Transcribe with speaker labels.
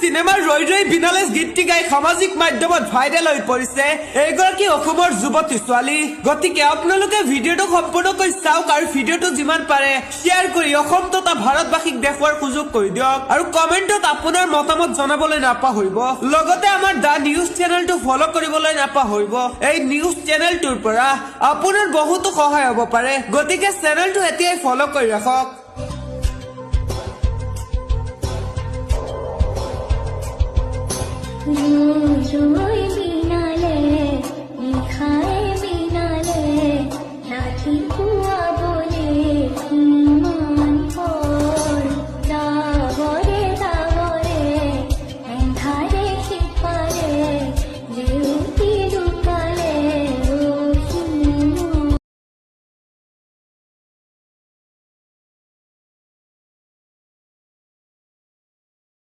Speaker 1: চিনেমাৰ ৰৈ ৰৈ বিনালেছ গীতটি গাই সামাজিক মাধ্যমত ভাইৰেল হৈ পৰিছে এইগৰাকী অসমৰ যুৱতী ছোৱালী। গতিকে আপোনালোকে ভিডিঅ'টো সম্পূৰ্ণকৈ চাওক আৰু ভিডিঅ'টো যিমান পাৰে শ্বেয়াৰ কৰি অসম তথা ভাৰতবাসীক দেখুৱাৰ সুযোগ কৰি দিয়ক আৰু কমেণ্টত আপোনাৰ মতামত জনাবলৈ নাপাহৰিব। লগতে আমাৰ দা নিউজ চেনেলটো ফলো কৰিবলৈ নাপাহৰিব। এই নিউজ চেনেলটোৰ পৰা আপোনাৰ বহুতো সহায় হ'ব পাৰে, গতিকে চেনেলটো এতিয়াই ফলো কৰি ৰাখক।
Speaker 2: जो